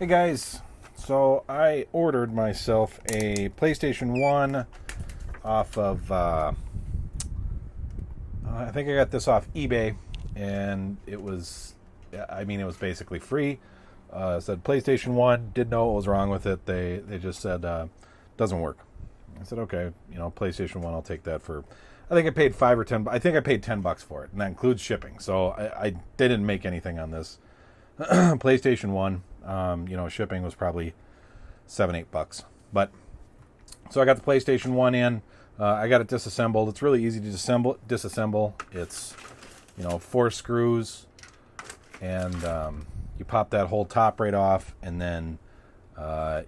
Hey guys, so I ordered myself a PlayStation 1 off of, I think I got this off eBay, and it was basically free. It said PlayStation 1, didn't know what was wrong with it. They just said, doesn't work. I said, okay, PlayStation 1, I'll take that for, I think I paid I think I paid $10 for it, and that includes shipping. So they didn't make anything on this. PlayStation 1, shipping was probably $7-8. But so I got the PlayStation 1 in. I got it disassembled. It's really easy to disassemble. It's 4 screws, and you pop that whole top right off, and then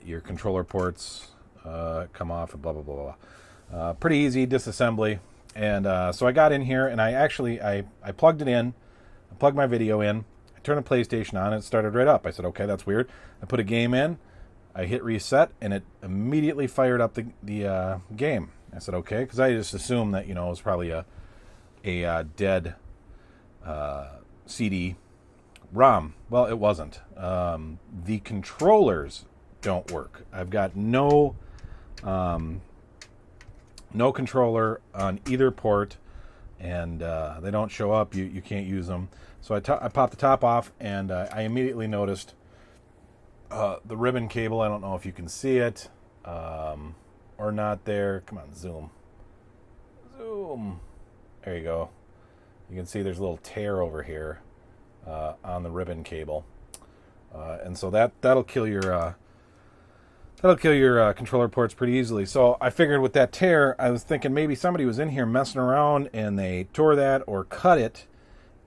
your controller ports come off, and blah blah blah blah. Pretty easy disassembly. And so I got in here, and I plugged it in. I plugged my video in. Turned the PlayStation on, and it started right up. I said, okay, that's weird. I put a game in, I hit reset, and it immediately fired up the game. I said, okay, because I just assumed that, it was probably a dead CD-ROM. Well, it wasn't. The controllers don't work. I've got no controller on either port, and they don't show up. You can't use them. So I popped the top off, and I immediately noticed the ribbon cable. I don't know if you can see it or not there. Come on, zoom. Zoom. There you go. You can see there's a little tear over here on the ribbon cable. And so that'll kill your controller ports pretty easily. So I figured with that tear, I was thinking maybe somebody was in here messing around and they tore that or cut it.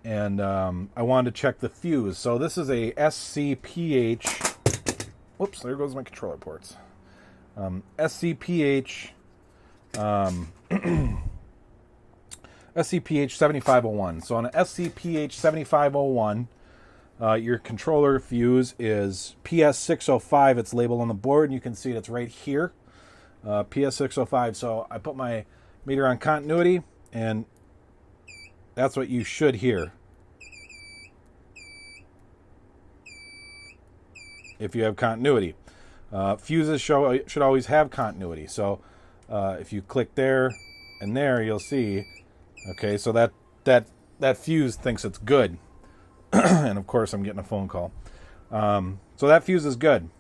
And I wanted to check the fuse. So this is a SCPH. Whoops, there goes my controller ports. SCPH. SCPH 7501. So on an SCPH 7501, your controller fuse is PS605. It's labeled on the board, and you can see it's right here. PS605. So I put my meter on continuity, and that's what you should hear if you have continuity. Fuses should always have continuity. So if you click there and there, you'll see. Okay, so that fuse thinks it's good, and of course I'm getting a phone call. So that fuse is good.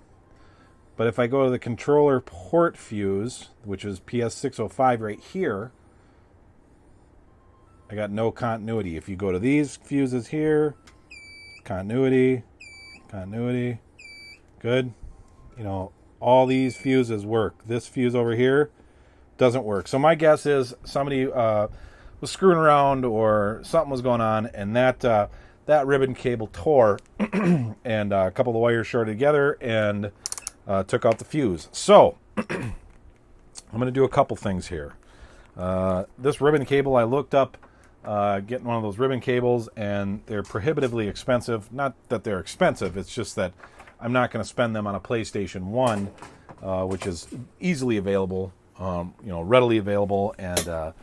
But if I go to the controller port fuse, which is PS605 right here, I got no continuity. If you go to these fuses here, continuity, good. All these fuses work. This fuse over here doesn't work. So my guess is somebody was screwing around or something was going on, and that ribbon cable tore, and a couple of the wires shorted together and took out the fuse. So I'm going to do a couple things here. This ribbon cable, I looked up getting one of those ribbon cables, and they're prohibitively expensive. Not that they're expensive, it's just that I'm not going to spend them on a PlayStation 1, which is easily available, readily available, and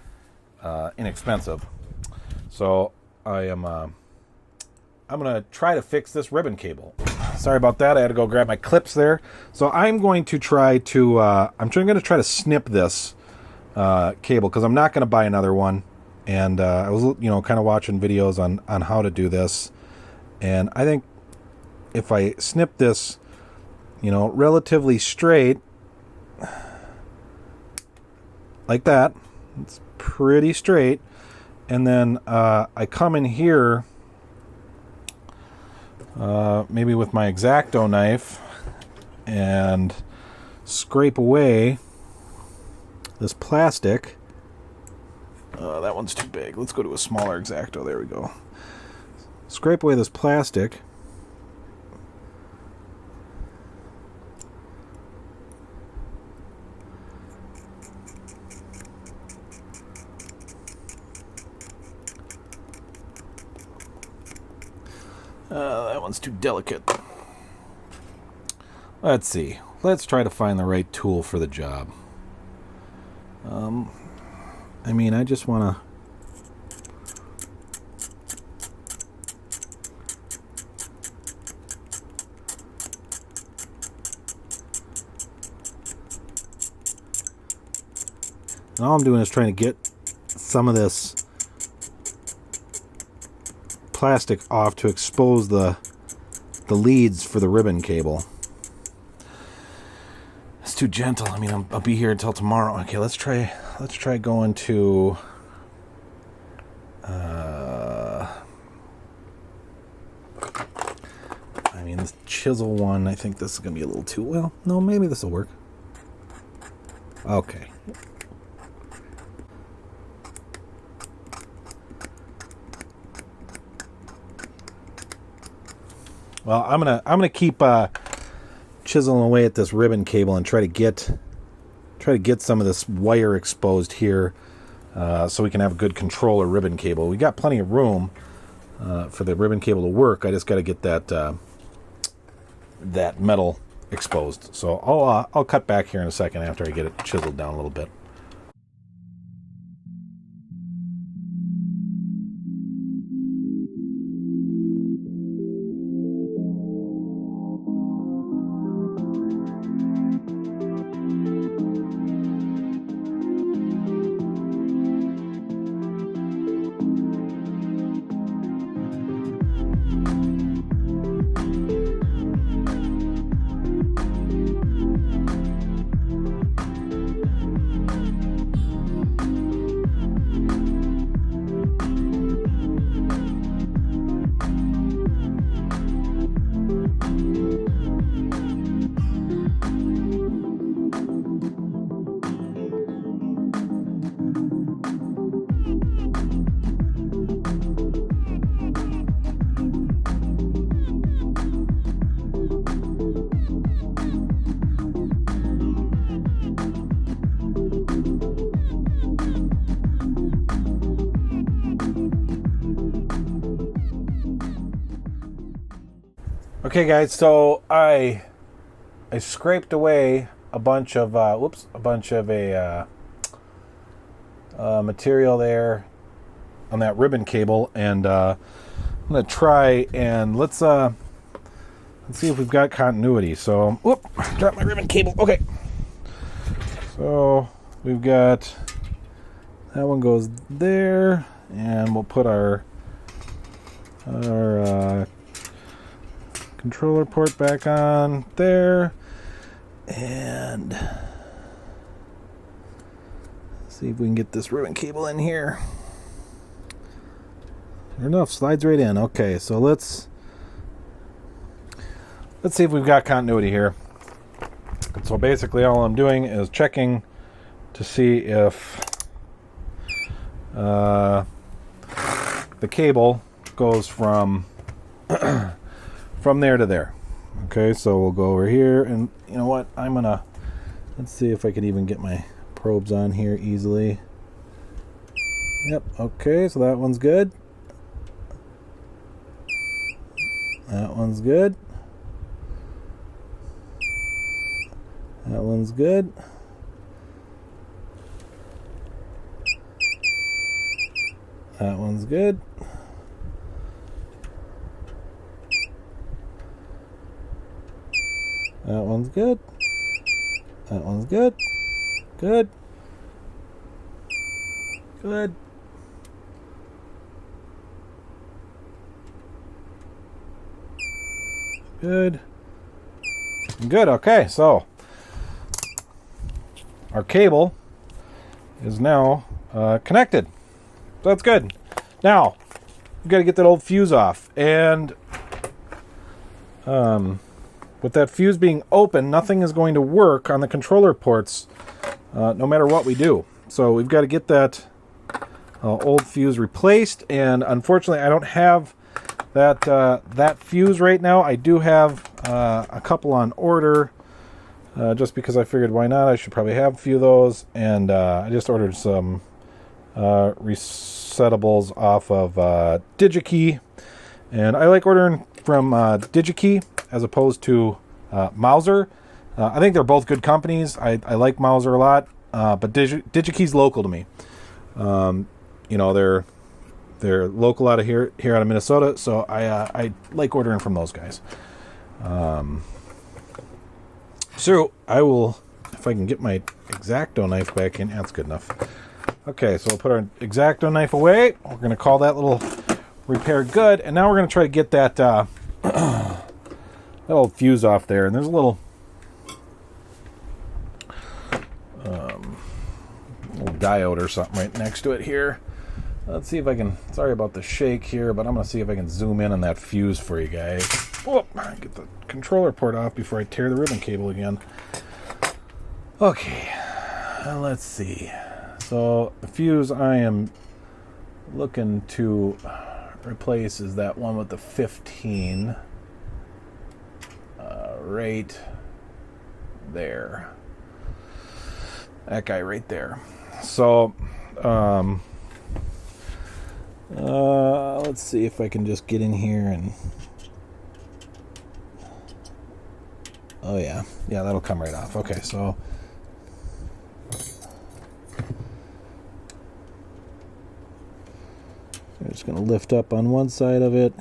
inexpensive. So I'm going to try to fix this ribbon cable. Sorry about that. I had to go grab my clips there. So I'm going to try to snip this cable, because I'm not going to buy another one. And I was, kind of watching videos on how to do this. And I think if I snip this, relatively straight, like that, it's pretty straight. And then I come in here, maybe with my X-Acto knife, and scrape away this plastic. That one's too big. Let's go to a smaller X-Acto. There we go. Scrape away this plastic. That one's too delicate. Let's see. Let's try to find the right tool for the job. I just want to And all I'm doing is trying to get some of this plastic off to expose the leads for the ribbon cable. It's too gentle. I mean, I'll be here until tomorrow. Okay, let's try going to I mean, this chisel one, I think this is going to be a little too, well, no, maybe this will work. Okay. Well, I'm gonna keep chiseling away at this ribbon cable and try to get some of this wire exposed here, so we can have a good controller ribbon cable. We got plenty of room for the ribbon cable to work. I just got to get that metal exposed. So I'll cut back here in a second after I get it chiseled down a little bit. Okay, guys, so I scraped away a bunch of material there on that ribbon cable, and I'm gonna try and let's see if we've got continuity. So, whoop, dropped my ribbon cable. Okay, so we've got that one goes there, and we'll put our controller port back on there, and see if we can get this ribbon cable in here. Sure enough, slides right in. Okay, so let's see if we've got continuity here. So basically all I'm doing is checking to see if the cable goes from from there to there. Okay, so we'll go over here, and you know what, let's see if I can even get my probes on here easily. Yep, okay, so that one's good. That one's good. That one's good. That one's good. That one's good. That one's good. Good. Good. Good. Good. Okay, so our cable is now connected. So that's good. Now, we've got to get that old fuse off. And with that fuse being open, nothing is going to work on the controller ports no matter what we do. So we've got to get that old fuse replaced. And unfortunately, I don't have that fuse right now. I do have a couple on order, just because I figured why not. I should probably have a few of those. And I just ordered some resetables off of DigiKey. And I like ordering from DigiKey as opposed to Mauser. I think they're both good companies. I like Mauser a lot, but DigiKey's local to me. You know, they're local out of here out of Minnesota, so I like ordering from those guys. So I will if I can get my X-Acto knife back in. That's good enough. Okay, so we'll put our X-Acto knife away. We're going to call that little repair good. And now we're going to try to get that little fuse off there. And there's a little diode or something right next to it here. Let's see if I can, sorry about the shake here, but I'm going to see if I can zoom in on that fuse for you guys. Whoop, get the controller port off before I tear the ribbon cable again. Okay, let's see. So the fuse I am looking to replace is that one with the 15 right there. That guy right there. So let's see if I can just get in here and oh yeah, that'll come right off. Okay, so I'm just going to lift up on one side of it.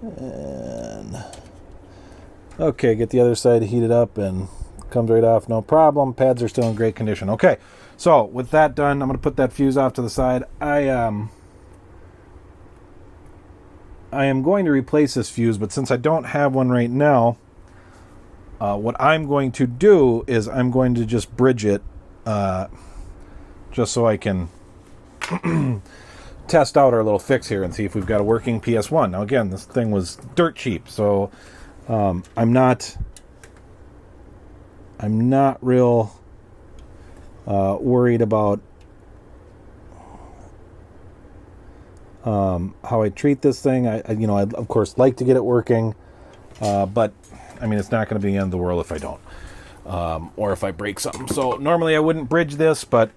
And okay, get the other side heated up and comes right off, no problem. Pads are still in great condition. Okay, so with that done, I'm going to put that fuse off to the side. I am going to replace this fuse, but since I don't have one right now, what I'm going to do is I'm going to just bridge it just so I can test out our little fix here and see if we've got a working PS1. Now again, this thing was dirt cheap, so I'm not real worried about how I treat this thing. I of course like to get it working, but I mean it's not going to be the end of the world if I don't, or if I break something. So normally I wouldn't bridge this, but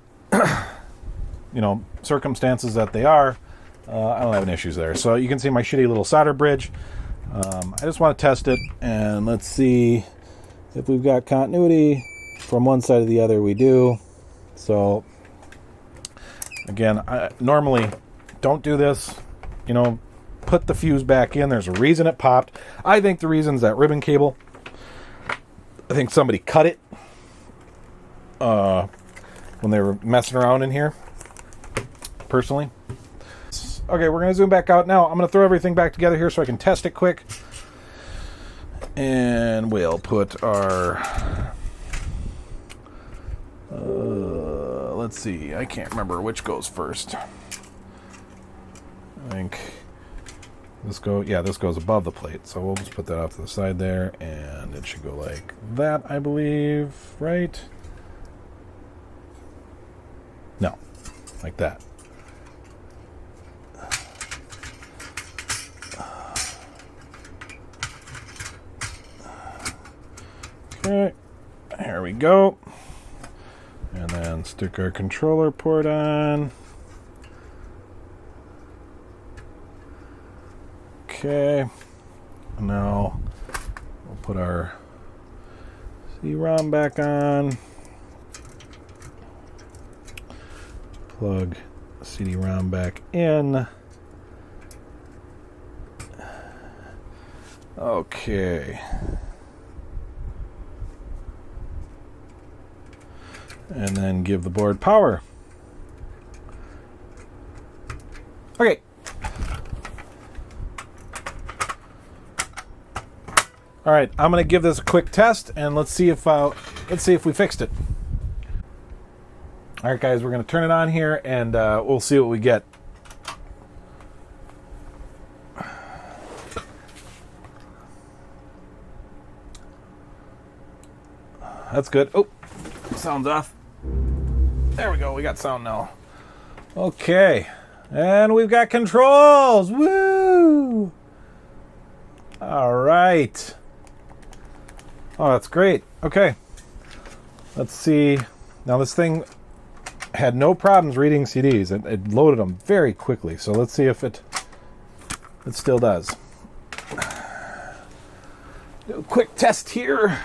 circumstances that they are, I don't have any issues there. So you can see my shitty little solder bridge. I just want to test it, and let's see if we've got continuity from one side to the other. We do. So again, I normally don't do this. Put the fuse back in. There's a reason it popped. I think the reason is that ribbon cable. I think somebody cut it when they were messing around in here. Personally. Okay, we're going to zoom back out now. I'm going to throw everything back together here so I can test it quick. And we'll put our... let's see. I can't remember which goes first. I think this goes above the plate. So we'll just put that off to the side there. And it should go like that, I believe. Right? No. Like that. Okay, here we go. And then stick our controller port on. Okay. Now we'll put our CD-ROM back on. Plug CD-ROM back in. Okay. And then give the board power. Okay. All right, I'm going to give this a quick test, and let's see if we fixed it. All right, guys, we're going to turn it on here, and we'll see what we get. That's good. Oh, sound's off. There we go. We got sound now. Okay. And we've got controls. Woo! All right. Oh, that's great. Okay. Let's see. Now, this thing had no problems reading CDs. It loaded them very quickly. So let's see if it still does. Do a quick test here.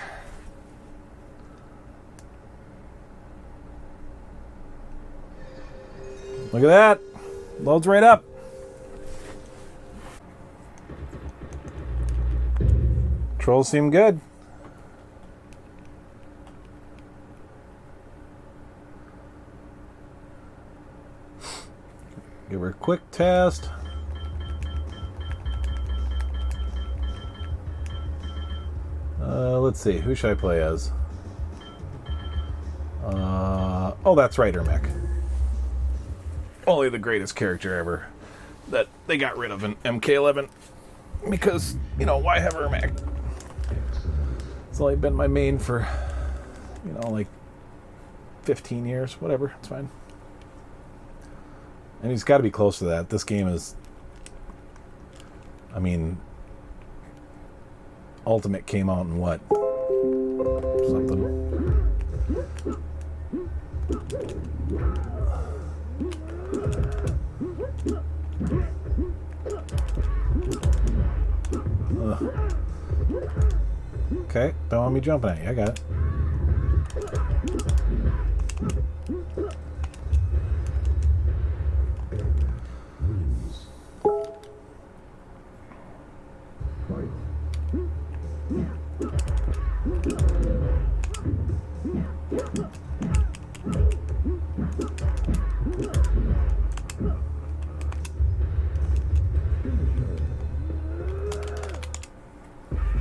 Look at that. Loads right up. Controls seem good. Give her a quick test. Let's see. Who should I play as? Oh, that's right, Ermac. Only the greatest character ever that they got rid of in MK11. Because, you know, why have Ermac? It's only been my main for, you know, like 15 years. Whatever. It's fine. And he's got to be close to that. This game is... I mean... Ultimate came out in what? Something. Okay, don't want me jumping at you. I got it.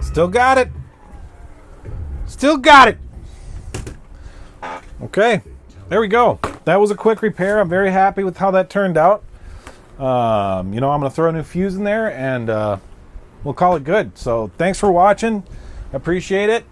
Still got it. Still got it. Okay. There we go. That was a quick repair. I'm very happy with how that turned out. You know, I'm going to throw a new fuse in there and we'll call it good. So thanks for watching. Appreciate it.